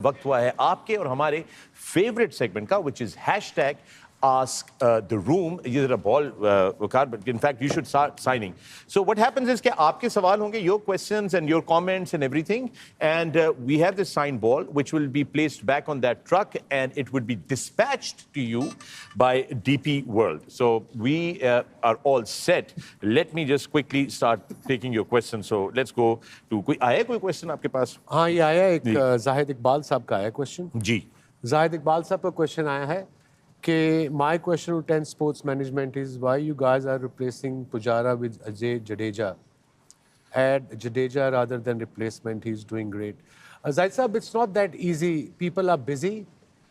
वक्त हुआ है आपके और हमारे फेवरेट सेगमेंट का, which is hashtag ask the room. ये जरा ball but in fact you should start signing. So what happens is कि आपके सवाल होंगे, your questions and your comments and everything, and we have this signed ball which will be placed back on that truck and it would be dispatched to you by DP World. So we are all set. Let me just quickly start taking your questions. So let's go to आया कोई question आपके पास? हाँ, ये आया एक जाहिद इकबाल साहब का आया क्वेश्चन जी। जाहिद इकबाल साहब का क्वेश्चन आया है कि my question to 10 sports management is why you guys are replacing Pujara with Ajay Jadeja. Add Jadeja rather than replacement. He's doing great. Zaid साहब, it's not that easy. People are busy.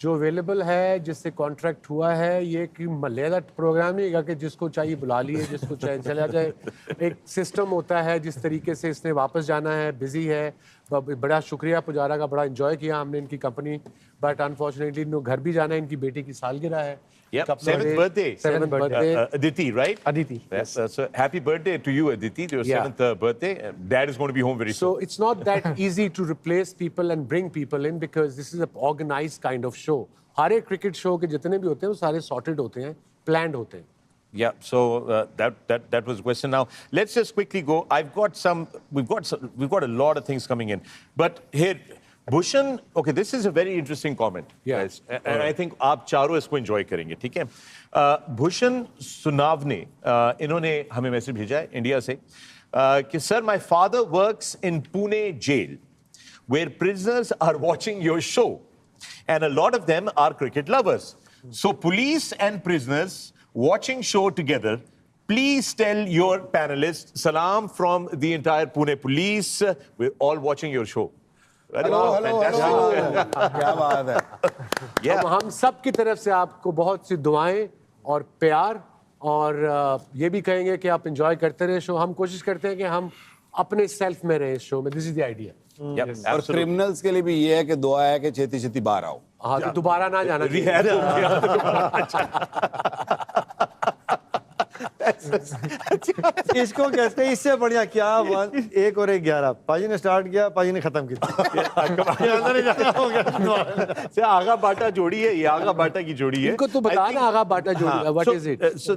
जो available है, जिससे contract हुआ है, ये कि मलेदा programme नहीं है कि जिसको चाहिए बुला लिए, जिसको चाहिए चला जाए। एक सिस्टम होता है जिस तरीके से इसने वापस जाना है, बिजी है। बड़ा शुक्रिया पुजारा का, बड़ा एंजॉय किया हमने इनकी कंपनी, बट अनफॉर्चुनेटली इनको घर भी जाना है, इनकी बेटी की सालगिरह है। Seventh birthday. Aditi, right? Aditi. Yes. So happy birthday to you, Aditi. Your seventh birthday. Dad is going to be home very soon. So it's not that easy to replace people and bring people in because this is an organized kind of show. हर एक cricket show के जितने भी होते हैं वो सारे sorted होते हैं, planned होते हैं. Yeah, so that was the question. Now let's just quickly go. We've got a lot of things coming in, but here. Bhushan, okay, this is a very interesting comment, guys, and I think आप चारों इसको enjoy करेंगे, ठीक है? भूषण सुनावने इन्होंने हमें message भेजा है इंडिया से कि sir, my father works in Pune jail, where prisoners are watching your show, and a lot of them are cricket lovers. So police and prisoners watching show together. Please tell your panelists, salam from the entire Pune police. We're all watching your show. Hello क्या बात है। हम सब की तरफ से आपको बहुत सी दुआएं और प्यार, और ये भी कहेंगे कि आप एंजॉय करते रहे शो। हम कोशिश करते हैं कि हम अपने सेल्फ में रहे इस शो में। This is the idea. और क्रिमिनल्स के लिए भी ये है कि दुआ है कि छेती छेती बाहर आओ। हाँ, तो दोबारा ना जाना चाहिए। इसको कहते हैं, इससे बढ़िया क्या 1 और 1 11। पाजी ने स्टार्ट किया, पाजी ने खत्म किया। आगा बाटा जोड़ी है, ये आगा बाटा की जोड़ी है। इनको तो बताना आगा बाटा जोड़ी, what is it? So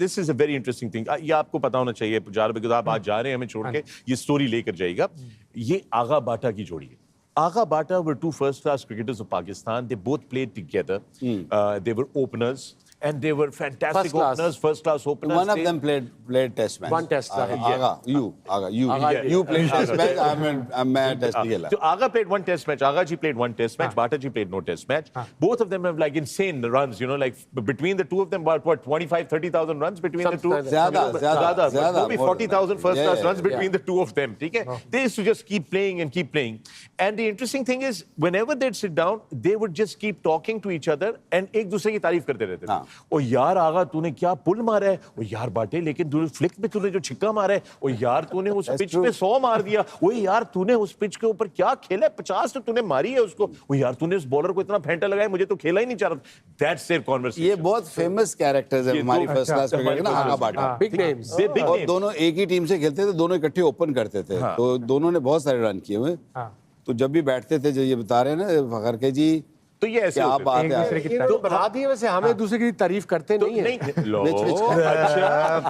this is a very interesting thing. ये आपको पता होना चाहिए पुजारा, बिकॉज़ आप आज जा रहे हैं हमें छोड़ के, ये स्टोरी लेकर जाएगा। ये आगा बाटा की जोड़ी है। Agha Bata were two first-class cricketers of Pakistan. They both played together. They were openers. And they were fantastic openers, first-class openers. One of them played test match. One test. Agha, you played test match. I'm test खेला. So Agha played one test match. Agha ji played one test match. Bata ji played no test match. Both of them have like insane runs. You know, like between the two of them, what 25-30,000 runs between the two. ज़्यादा. Maybe 40,000 first-class runs between the two of them. ठीक है? They used to just keep playing and keep playing. And the interesting thing is, whenever they'd sit down, they would just keep talking to each other and एक दूसरे की तारीफ करते रहते थे। ओ यार आगा, तूने क्या पुल मारा है। ओ यार बाटे, लेकिन तूने फ्लिक में तूने जो छिक्का मारा है। ओ यार तूने उस पिच पे 100 मार दिया। ओ यार तूने उस पिच के ऊपर क्या खेला है, 50 तो तूने मारी है उसको। ओ यार तूने उस बॉलर को इतना फेंटा लगाया, मुझे तो खेला ही नहीं चाह रहा। That's their conversation. ये बहुत फेमस कैरेक्टर्स है हमारी फर्स्ट क्लास क्रिकेट ना, आगा बाटा। Big names. और दोनों एक ही टीम से खेलते थे, दोनों इकट्ठे ओपन करते थे। तो दोनों ने बहुत सारे रन किए हुए। तो जब भी बैठते थे, जो ये बता रहे हैं ना फखर के जी, तो ये ऐसे क्या बात है। तो बता दिए, वैसे हम एक दूसरे की तारीफ करते नहीं है।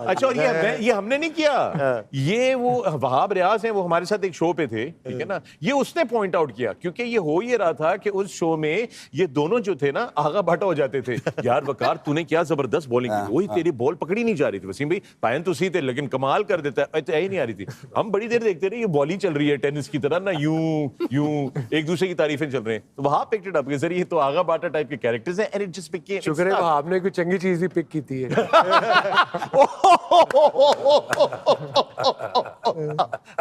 अच्छा, और ये हमने नहीं किया। ये वो वहाब रियाज हैं, वो हमारे साथ एक शो पे थे, ठीक है ना। ये उसने पॉइंट आउट किया, क्योंकि ये हो ये रहा था कि उस शो में ये दोनों जो थे ना आगा बाटा हो जाते थे। यार वकार, तूने क्या जबरदस्त बॉलिंग की, वही तेरी बॉल पकड़ी नहीं जा रही थी। वसीम भाई पायन तो सी थे, लेकिन कमाल कर देता है, यही नहीं आ रही थी। हम बड़ी देर देखते रहे, ये बॉल ही चल रही है टेनिस की तरह ना, यूं एक दूसरे की तारीफें चल रहे हैं। तो वहां पिक्ड इट अप कि सर ये तो आगा बाटा टाइप के कैरेक्टर्स हैं, एंड इट जस्ट बिकेम। शुक्र है आपने कोई चंगी चीज ही पिक की थी।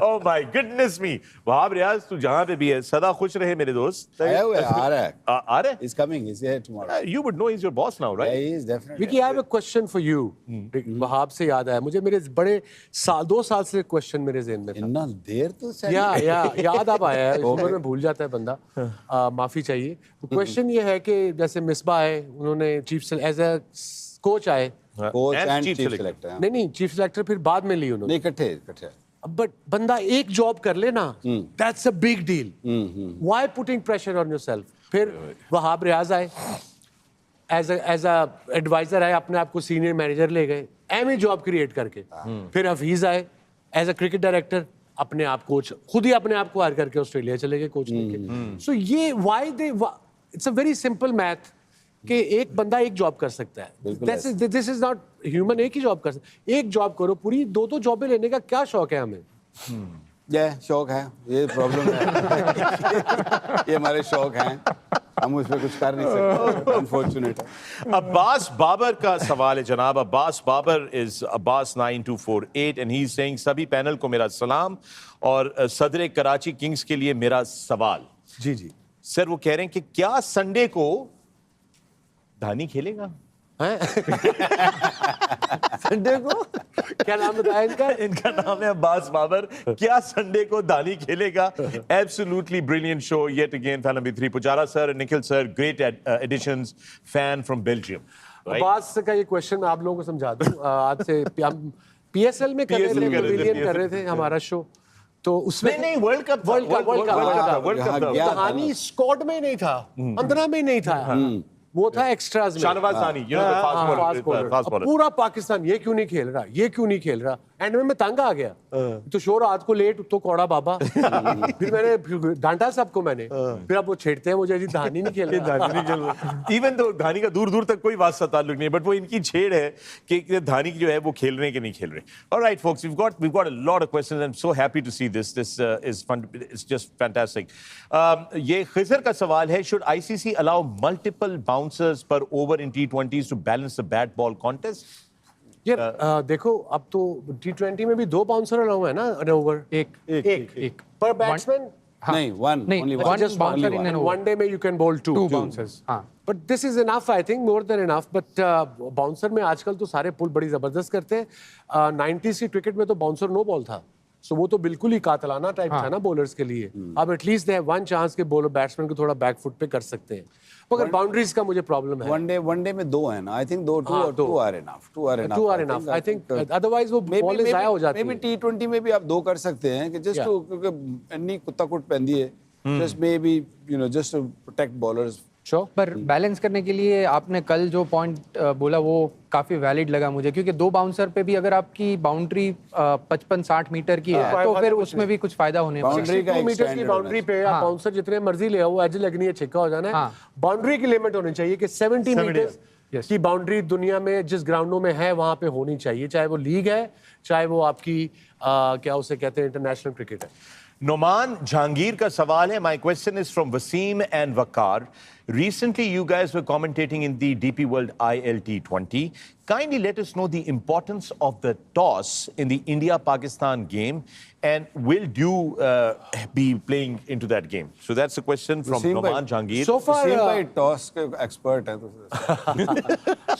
ओह माय गुडनेस मी। वहाब रियाज, तू जहां पे भी है सदा खुश रहे मेरे दोस्त। आया हुआ है, आ रहा है। He's coming, he's here tomorrow. You would know he's your boss now, right? Yeah, he is definitely. Vicky, I have a question for you. Wahab से याद आया मुझे, मेरे बड़े 2 साल से क्वेश्चन मेरे ज़हन में था। इतना देर तो याद अब आया है, उम्र में भूल जाता है बंदा, माफी चाहिए। क्वेश्चन ये है कि जैसे मिसबा है, उन्होंने चीफ एज ए कोच आए, कोच एंड चीफ सिलेक्टर। नहीं चीफ सिलेक्टर फिर बाद में ली उन्होंने। नहीं, इकट्ठे बट बंदा एक जॉब कर ले ना, that's a big deal. Why putting pressure on yourself? फिर वहाब रियाज आए, एज अ एडवाइजर आए, अपने आप को सीनियर मैनेजर ले गए, एम जॉब क्रिएट करके. फिर हफीज आए एज अ क्रिकेट डायरेक्टर, अपने आप कोच, खुद ही अपने आप को हायर करके ऑस्ट्रेलिया चले गए कोच लेके. सो ये why they, it's a very simple math कि एक बंदा एक जॉब कर सकता है. This is not human. एक ही जॉब कर सकता है. एक जॉब करो, पूरी दो जॉबें लेने का क्या शौक है हमें? ये शौक है, ये प्रॉब्लम है. ये हमारे शौक हैं, हम उस पर कुछ कर नहीं सकते. अनफॉर्चुनेट. अब्बास बाबर का सवाल है जनाब. Abbas Babar is Abbas 9248 and he is saying सभी पैनल को मेरा सलाम और सदर कराची किंग्स के लिए मेरा सवाल. जी जी सर वो कह रहे हैं कि क्या संडे को धानी खेलेगा? संडे को क्या नाम बताया इनका? इनका नाम है अब्बास बाबर. क्या संडे को दानी खेलेगा? Absolutely brilliant show yet again. Fan number 3 Pujara sir, Nikhil sir, great editions, fan from Belgium. Abbas का ये क्वेश्चन मैं आप लोगों को समझा दूं. आज से हम पीएसएल में कर रहे थे, पेविलियन कर रहे थे हमारा शो, तो उसमें नहीं वर्ल्ड कप कहानी स्क्वाड में नहीं था, 15 में नहीं था, वो था एक्स्ट्राज में. शाहनवाज सानी, फास्ट बॉलर. पूरा पाकिस्तान ये क्यों नहीं खेल रहा, ये क्यों नहीं खेल रहा. एंड में मैं तंग आ गया. तो शो रात को लेट, तो कौड़ा बाबा. फिर मैंने डांटा सबको मैंने. फिर अब वो छेड़ते हैं मुझे, जी धानी नहीं खेल रहा. इवन तो धानी का दूर दूर तक कोई वास्ता ताल्लुक नहीं है, बट वो इनकी छेड़ है कि धानी की जो है वो खेल रहे हैं कि नहीं खेल रहे. Alright folks, we've got a lot of questions. I'm so happy to see this is fun. It's just fantastic. ये खिजर का सवाल है, should ICC allow multiple bouncers per over in T20s to balance the bat ball contest? यार देखो, अब तो T20 में भी 2 बाउंसर अलाउ है ना, ओवर. एक पर बैट्समैन. नहीं, one just bouncer bouncer in one day में you can bowl 2 bouncers. But this is enough, I think, more than enough. But bouncer में आजकल तो सारे पुल बड़ी जबरदस्त करते हैं. 90s की क्रिकेट में तो बाउंसर नो बॉल था, सो वो तो बिल्कुल ही कातलाना टाइप था ना बॉलर्स के लिए. अब at least they have one chance के बॉलर बैट्समैन को थोड़ा बैक फुट पे कर सकते हैं. मगर बाउंड्रीज का मुझे प्रॉब्लम है. वनडे में 2 है ना. I think 2 are enough. 2 are enough. I think otherwise वो बॉल जाया हो जाती है. मे बी T20 में भी आप 2 कर सकते हैं कि जस्ट टू, क्योंकि अन्नी कुत्ता कुट पैंदी है, just may be just to protect bowlers. पर बैलेंस करने के लिए आपने कल जो पॉइंट बोला वो काफी वैलिड लगा मुझे, क्योंकि 2 बाउंसर पे भी अगर आपकी बाउंड्री 55-60 मीटर की है तो फिर उसमें भी कुछ फायदा होने वाला है. 2 मीटर की बाउंड्री पे आप बाउंसर जितने मर्जी ले आओ, एज लगनी है, छिक्का हो जाना है. बाउंड्री की लिमिट होनी चाहिए कि 70 मीटर की बाउंड्री दुनिया में जिस ग्राउंडों में है वहां पे होनी चाहिए, चाहे वो लीग है, चाहे वो आपकी क्या उसे कहते हैं इंटरनेशनल क्रिकेट है. Noman Jahangir का सवाल है. My question is from Wasim and Waqar. Recently, you guys were commentating in the DP World ILT20. Kindly let us know the importance of the toss in the India-Pakistan game, and will Dew be playing into that game? So that's a question from Noman Jahangir. So far, भाई toss के expert है तो.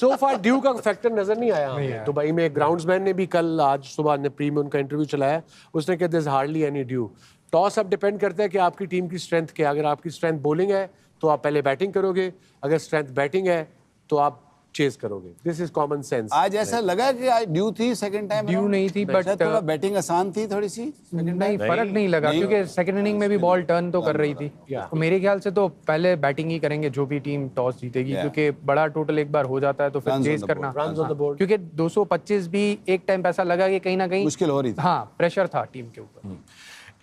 so far due का factor नजर नहीं आया हमें. Dubai में ग्राउंड्समैन ने भी कल, आज सुबह ने प्री में उनका इंटरव्यू चलाया, उसने कहा there's hardly any due. Toss अब डिपेंड करता है कि आपकी टीम की स्ट्रेंथ क्या. अगर आपकी स्ट्रेंथ बॉलिंग है तो आप पहले बैटिंग करोगे, अगर स्ट्रेंथ बैटिंग है तो आप चेज करोगे. This is common sense. आज ऐसा लगा कि आज ड्यू थी सेकंड टाइम. ड्यू नहीं थी, बट थोड़ा बैटिंग आसान थी थोड़ी सी. नहीं, फर्क नहीं लगा, क्योंकि सेकंड इनिंग में भी बॉल टर्न तो कर रही थी. तो मेरे ख्याल से तो पहले बैटिंग ही करेंगे जो भी टीम टॉस जीतेगी, क्योंकि बड़ा टोटल एक बार हो जाता है तो फिर चेज करना. क्योंकि 225 भी एक टाइम ऐसा लगा कि कहीं ना कहीं मुश्किल हो रही थी. हाँ, प्रेशर था टीम के ऊपर.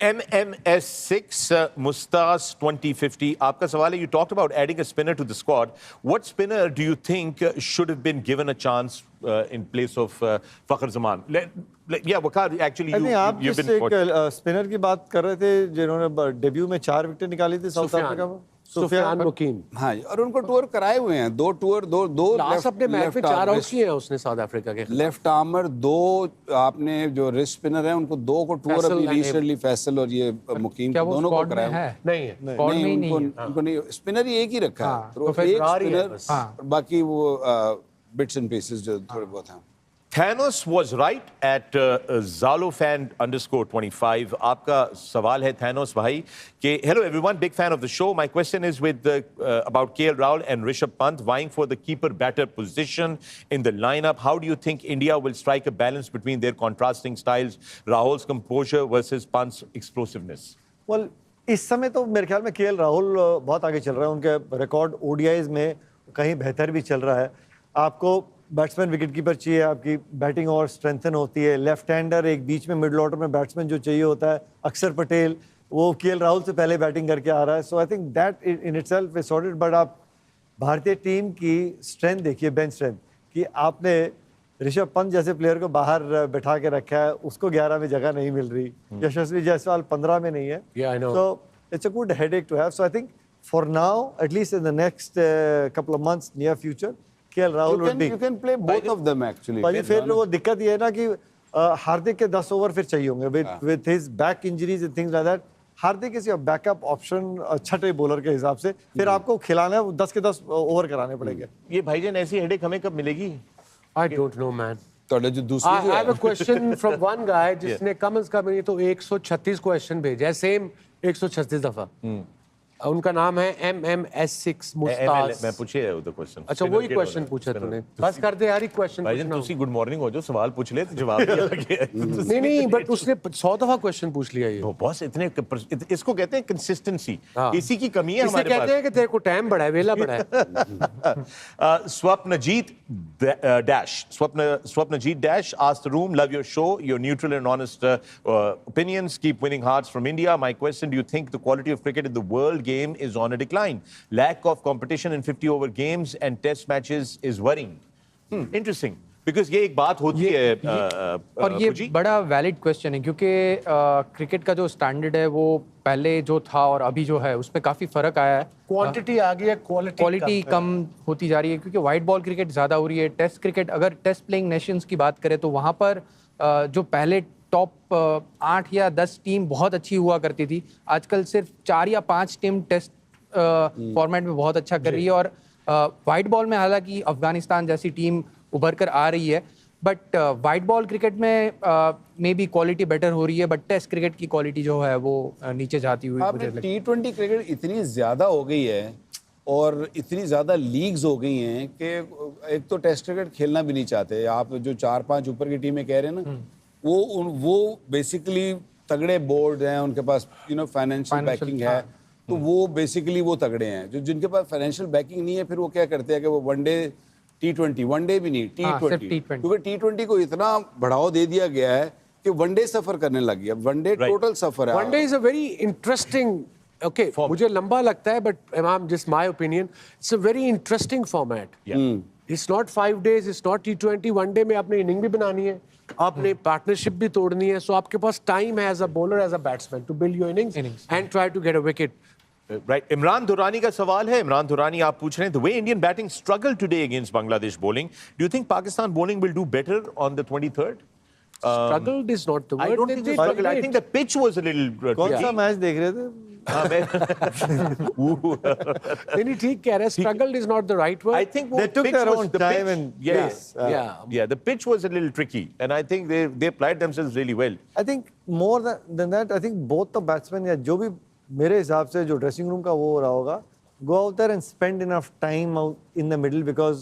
MMS6 Mustas 2050. आपका सवाल है, you talked about adding a spinner to the squad. What spinner do you think should have been given a chance in place of Fakhar Zaman? Yeah, Waqar, actually आप you've जिस been एक spinner की बात कर रहे थे जिन्होंने debut में 4 विकेट निकाली थी साउथ अफ्रीका में, सुफियान मुकीम. हाँ, और उनको टूर कराए हुए हैं. 2 टूर, दो लास्ट अपने मैच में 4 आउट किए हैं उसने साउथ अफ्रीका के. लेफ्ट आर्मर 2 आपने जो रिस्ट स्पिनर है उनको 2 को टूर अभी रिसेंटली फैसल और ये मुकीम दोनों को कराया. नहीं है, नहीं, उनको नहीं, स्पिनर ही एक ही रखा है. तो एक स्पिनर, बाकी वो बिट्स एंड पीसेस जो थोड़े बहुत हैं. Thanos was right at Zalofan_25. आपका सवाल है Thanos भाई कि hello everyone, big fan of the show. My question is with about KL Rahul and Rishabh Pant vying for the keeper batter position in the lineup. How do you think India will strike a balance between their contrasting styles, Rahul's composure versus Pant's explosiveness? well, इस समय तो मेरे ख्याल में KL Rahul बहुत आगे चल रहा है, उनके रिकॉर्ड ओडीआईज में कहीं बेहतर भी चल रहा है। आपको बैट्समैन विकेट कीपर चाहिए, आपकी बैटिंग और स्ट्रेंथन होती है, लेफ्ट हैंडर एक बीच में मिडिल ऑर्डर में बैट्समैन जो चाहिए होता है, अक्षर पटेल वो केएल राहुल से पहले बैटिंग करके आ रहा है। So I think that in itself is sorted. But आप भारतीय टीम की स्ट्रेंथ देखिए, बेंच स्ट्रेंथ, कि आपने ऋषभ पंत जैसे प्लेयर को बाहर बैठा के रखा है, उसको 11 में जगह नहीं मिल रही, यशस्वी जायसवाल 15 में नहीं है। Yeah, I know. So it's a good headache to have. So I think for now, at least in the next couple of months, near future, KL Rahul would be. You can play both of them actually. भाई फिर वो दिक्कत ये है ना कि हार्दिक के 10 over फिर चाहिए होंगे with his back injuries and things like that. Hardik is your backup option छठे बॉलर के हिसाब से, फिर आपको खिलाना है 10 के 10 ओवर कराने पड़ेंगे। ये भाईजान ऐसी हेडेक हमें कब मिलेगी? I don't know, man. थोड़े जो दूसरी I जो have a है question from one guy जिसने कम से कम नहीं तो 136 क्वेश्चन भेजे हैं, सेम 136 दफा। उनका नाम है MMS6 मुस्ताज। मैं पूछे है उधर क्वेश्चन। अच्छा वही क्वेश्चन पूछा तूने, बस कर दे यार, एक क्वेश्चन भाईजान पूछना। तुसी गुड मॉर्निंग हो जो सवाल पूछ ले तो जवाब दिया गया। नहीं नहीं, बट उसने 100 दफा क्वेश्चन पूछ लिया ये। वो बॉस इतने इसको कहते हैं कंसिस्टेंसी, हाँ। इसी की कमी है इसे हमारे कहते पास। हैं कि तेरे को टाइम बड़ा है, वेला बड़ा है। Swapnajit Dash asked the room, love your show, your neutral and honest opinions keep winning hearts from India. My question, do you think the quality of cricket in the world game is on a decline? Lack of competition in 50 over games and test matches is worrying. Interesting, because ये एक बात होती है और ये फुजी। बड़ा valid question है क्योंकि क्रिकेट का जो स्टैंडर्ड है वो पहले जो था और अभी जो है उसमें काफ़ी फ़र्क आया है। क्वांटिटी आ गई है, क्वालिटी कम होती जा रही है क्योंकि वाइट बॉल क्रिकेट ज़्यादा हो रही है। टेस्ट क्रिकेट, अगर टेस्ट प्लेइंग नेशंस की बात करें तो वहाँ पर जो पहले टॉप 8 या 10 टीम बहुत अच्छी हुआ करती थी, आजकल सिर्फ 4 या 5 टीम टेस्ट फॉर्मेट में बहुत अच्छा कर रही है। और वाइट बॉल में हालांकि अफगानिस्तान जैसी टीम उभर कर आ रही है, बट वाइट बॉल क्रिकेट में मे बी क्वालिटी बेटर हो रही है, बट टेस्ट क्रिकेट की क्वालिटी जो है वो नीचे जाती हुई मुझे लगती है। T20 क्रिकेट इतनी ज्यादा हो गई है और इतनी ज्यादा लीग्स हो गई हैं कि एक तो टेस्ट क्रिकेट खेलना भी नहीं चाहते। आप जो 4-5 ऊपर की टीमें कह रहे हैं ना, वो बेसिकली तगड़े बोर्ड हैं, उनके पास फाइनेंशियल बैकिंग है, तो वो बेसिकली वो तगड़े हैं। जो जिनके पास फाइनेंशियल बैकिंग नहीं है, फिर वो क्या करते हैं कि वो वनडे T20, वनडे भी नहीं सिर्फ T20, T20। क्योंकि T20 को इतना बढ़ावा दे दिया गया है कि वनडे सफर करने लग गया। वनडे टोटल सफर है। One day is a very interesting, okay मुझे लंबा लगता है, बट इमाम जिस my opinion, it's a very interesting format. It's not 5 days, it's not T20। One day में आपने इनिंग भी बनानी है, आपने पार्टनरशिप भी तोड़नी है, सो आपके पास टाइम है as a bowler, as a batsman to build your innings and try to get a wicket. Right. Imran Durrani का सवाल है। इमरान दुरानी आप पूछ रहे हैं, the way Indian batting struggled today against Bangladesh bowling, do you think Pakistan bowling will do better on the 23rd? Struggled is not the word. I don't think they struggled. I think the pitch was a little कौन tricky. सा match देख रहे थे? हाँ, नहीं ठीक कह रहे हैं, struggled is not the right word. I think They took pitch their was own the time pitch. and Yes. Yeah. The pitch was a little tricky, and I think they applied themselves really well. I think more than that, I think both the batsmen या जो भी मेरे हिसाब से जो dressing room का वो हो रहा होगा, go out there and spend enough time out in the middle, because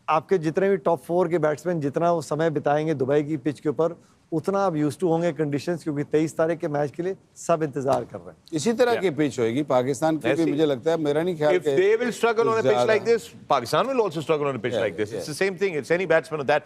आपके जितने भी टॉप 4 के बैट्समैन जितना वो समय बिताएंगे दुबई की पिच के ऊपर, उतना आप यूज्ड टू होंगे कंडीशंस, क्योंकि 23 तारीख के मैच के लिए सब इंतजार कर रहे हैं। इसी तरह की पिच होएगी पाकिस्तान की भी, मुझे लगता है। मेरा नहीं ख्याल If they will struggle on a pitch like this, Pakistan will also struggle on a pitch like this. It's the same thing. It's any batsman of that.